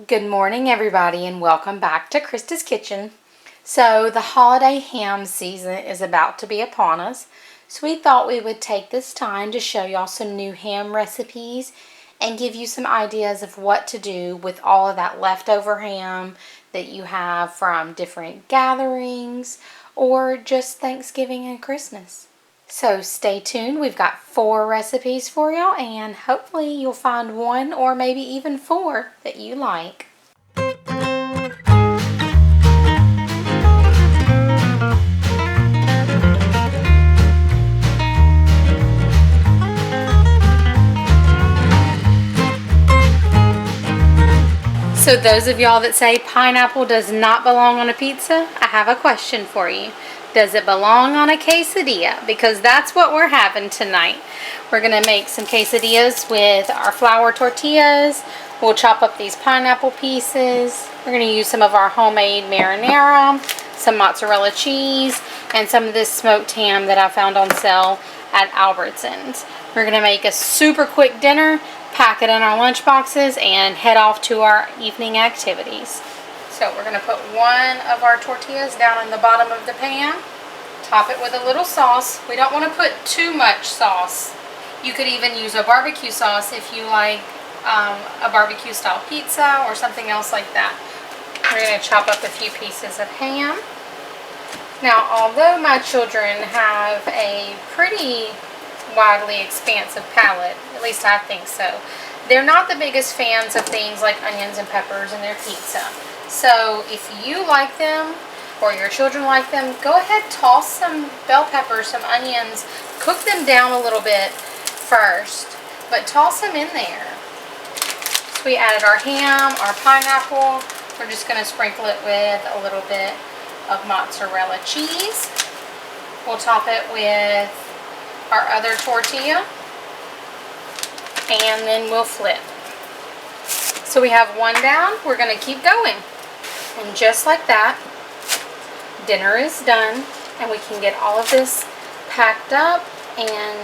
Good morning, everybody, and welcome back to Krista's Kitchen. So the holiday ham season is about to be upon us, so we thought we would take this time to show y'all some new ham recipes and give you some ideas of what to do with all of that leftover ham that you have from different gatherings or just Thanksgiving and Christmas. So stay tuned. We've got 4 recipes for y'all, and hopefully you'll find one or maybe even 4 that you like. So those of y'all that say pineapple does not belong on a pizza, I have a question for you. Does it belong on a quesadilla? Because that's what we're having tonight. We're going to make some quesadillas with our flour tortillas. We'll chop up these pineapple pieces. We're going to use some of our homemade marinara, some mozzarella cheese, and some of this smoked ham that I found on sale at Albertsons. We're going to make a super quick dinner, pack it in our lunch boxes, and head off to our evening activities. So we're going to put one of our tortillas down in the bottom of the pan, top it with a little sauce. We don't want to put too much sauce. You could even use a barbecue sauce if you like a barbecue style pizza or something else like that. We're going to chop up a few pieces of ham. Now, although my children have a pretty widely expansive palate, at least I think so, they're not the biggest fans of things like onions and peppers in their pizza. So if you like them or your children like them, go ahead, toss some bell peppers, some onions, cook them down a little bit first, but toss them in there. So we added our ham, our pineapple. We're just going to sprinkle it with a little bit of mozzarella cheese. We'll top it with our other tortilla, and then we'll flip. So we have one down. We're going to keep going. And just like that, dinner is done, and we can get all of this packed up and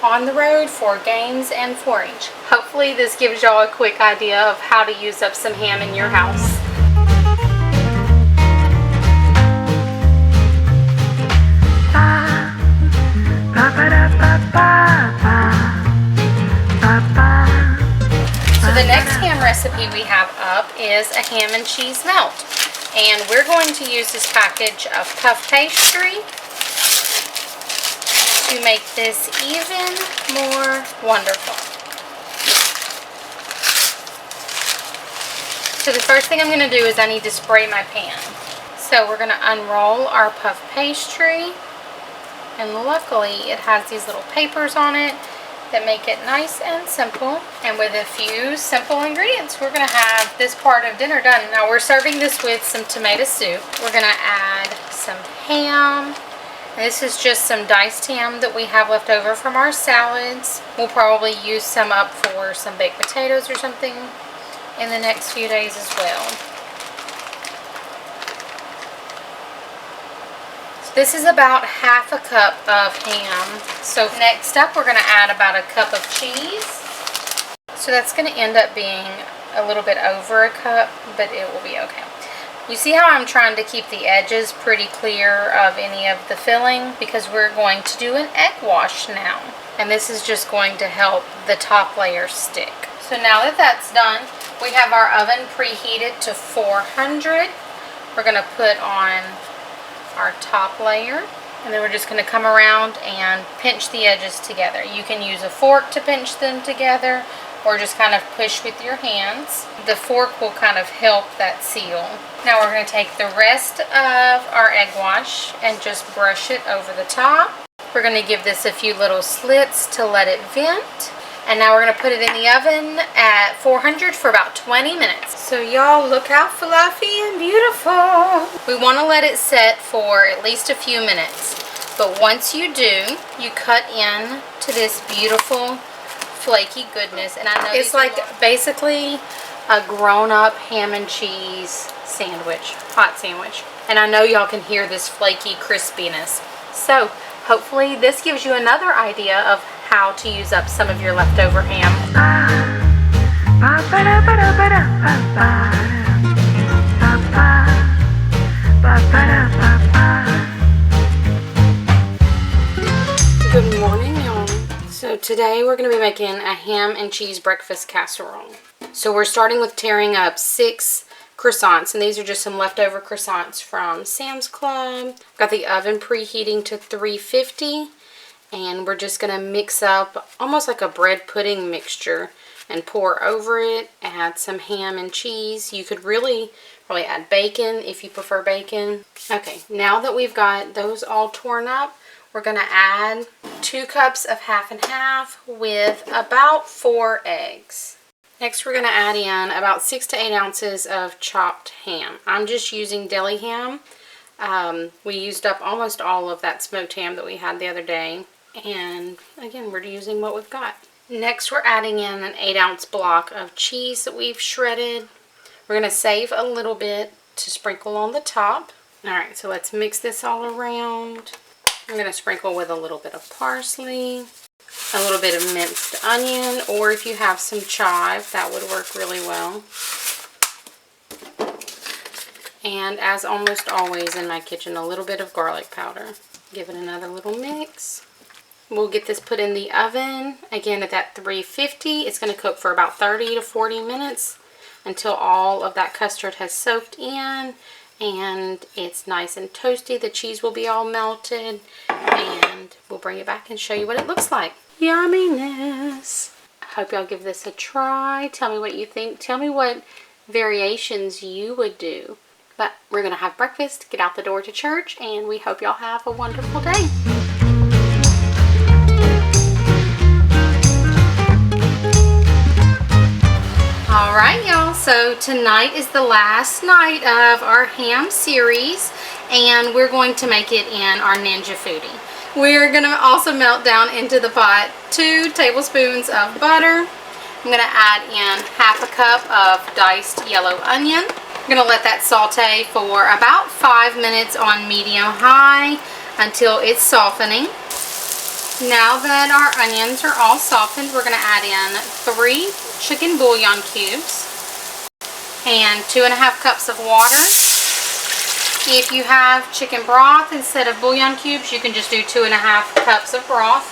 on the road for games and 4-H. Hopefully this gives y'all a quick idea of how to use up some ham in your house. So the next ham recipe we have up is a ham and cheese melt. And we're going to use this package of puff pastry to make this even more wonderful. So the first thing I'm going to do is I need to spray my pan. So we're going to unroll our puff pastry, and luckily it has these little papers on it that make it nice and simple. And with a few simple ingredients, we're going to have this part of dinner done. Now we're serving this with some tomato soup. We're going to add some ham. This is just some diced ham that we have left over from our salads. We'll probably use some up for some baked potatoes or something in the next few days as well. This is about half a cup of ham. So next up, we're going to add about a cup of cheese. So that's going to end up being a little bit over a cup, but it will be okay. You see how I'm trying to keep the edges pretty clear of any of the filling, because we're going to do an egg wash now. And this is just going to help the top layer stick. So now that that's done, we have our oven preheated to 400. We're going to put on our top layer, and then we're just going to come around and pinch the edges together. You can use a fork to pinch them together, or just kind of push with your hands. The fork will kind of help that seal. Now we're going to take the rest of our egg wash and just brush it over the top. We're going to give this a few little slits to let it vent. And now we're going to put it in the oven at 400 for about 20 minutes. So y'all, look how fluffy and beautiful. We want to let it set for at least a few minutes. But once you do, you cut in to this beautiful flaky goodness. And I know it's like basically a grown-up ham and cheese sandwich, hot sandwich. And I know y'all can hear this flaky crispiness. So hopefully this gives you another idea of how to use up some of your leftover ham. today we're going to be making a ham and cheese breakfast casserole. So we're starting with tearing up 6 croissants, and these are just some leftover croissants from Sam's Club. Got the oven preheating to 350, and we're just going to mix up almost like a bread pudding mixture and pour over it. Add some ham and cheese. You could really add bacon if you prefer bacon. Okay, now that we've got those all torn up, we're going to add 2 cups of half and half with about 4 eggs. Next, we're going to add in about 6 to 8 ounces of chopped ham. I'm just using deli ham. We used up almost all of that smoked ham that we had the other day. And again, we're using what we've got. Next, we're adding in an 8-ounce block of cheese that we've shredded. We're going to save a little bit to sprinkle on the top. Alright, so let's mix this all around. I'm going to sprinkle with a little bit of parsley, a little bit of minced onion, or if you have some chive, that would work really well. And as almost always in my kitchen, a little bit of garlic powder. Give it another little mix. We'll get this put in the oven, again at that 350. It's going to cook for about 30 to 40 minutes until all of that custard has soaked in and it's nice and toasty. The cheese will be all melted, and we'll bring it back and show you what it looks like. Yumminess! I hope y'all give this a try. Tell me what you think. Tell me what variations you would do. But we're going to have breakfast, get out the door to church, and we hope y'all have a wonderful day. Alright y'all, so tonight is the last night of our ham series, and we're going to make it in our Ninja Foodie. We're going to also melt down into the pot 2 tablespoons of butter. I'm going to add in half a cup of diced yellow onion. I'm going to let that saute for about 5 minutes on medium-high until it's softening. Now that our onions are all softened, we're going to add in 3 chicken bouillon cubes and 2.5 cups of water. If you have chicken broth instead of bouillon cubes, you can just do 2.5 cups of broth.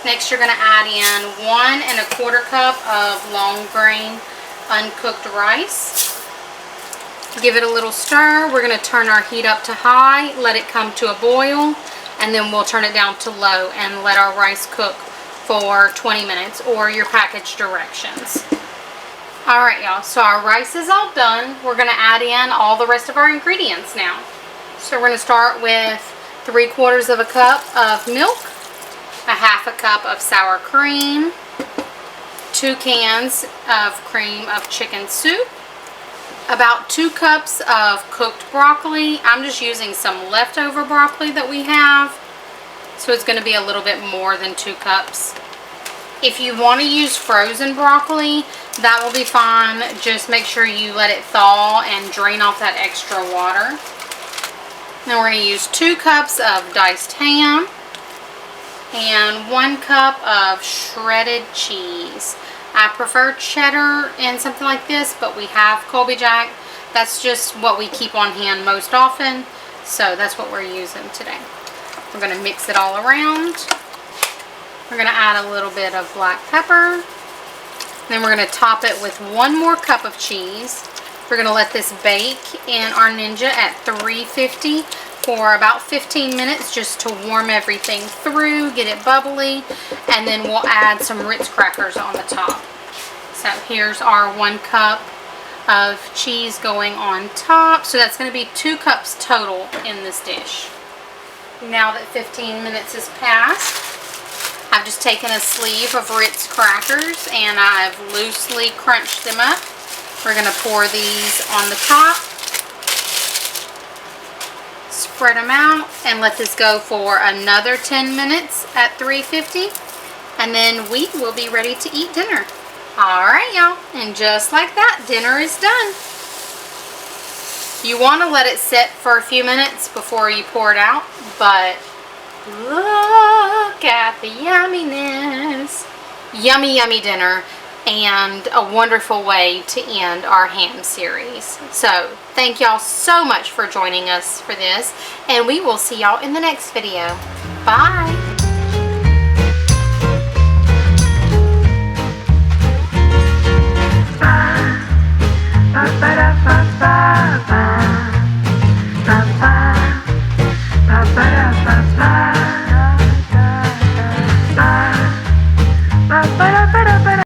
Next, you're going to add in 1¼ cup of long grain uncooked rice. Give it a little stir. We're going to turn our heat up to high, let it come to a boil, and then we'll turn it down to low and let our rice cook for 20 minutes or your package directions. Alright y'all, so our rice is all done. We're going to add in all the rest of our ingredients now. So we're going to start with 3/4 cup of milk, 1/2 cup of sour cream, 2 cans of cream of chicken soup, about 2 cups of cooked broccoli. I'm just using some leftover broccoli that we have, so it's going to be a little bit more than 2 cups. If you want to use frozen broccoli, that will be fine. Just make sure you let it thaw and drain off that extra water. Then we're going to use 2 cups of diced ham and 1 cup of shredded cheese. I prefer cheddar in something like this, but we have Colby Jack. That's just what we keep on hand most often, so that's what we're using today. We're going to mix it all around. We're going to add a little bit of black pepper. Then we're going to top it with 1 more cup of cheese. We're going to let this bake in our Ninja at 350 for about 15 minutes just to warm everything through, get it bubbly, and then we'll add some Ritz crackers on the top. So here's our 1 cup of cheese going on top. So that's going to be 2 cups total in this dish. Now that 15 minutes has passed, I've just taken a sleeve of Ritz crackers and I've loosely crunched them up. We're going to pour these on the top, spread them out, and let this go for another 10 minutes at 350, and then we will be ready to eat dinner. Alright y'all, and just like that, dinner is done. You want to let it sit for a few minutes before you pour it out, but look at the yumminess. Yummy, yummy dinner, and a wonderful way to end our ham series. So, thank y'all so much for joining us for this, and we will see y'all in the next video. Bye!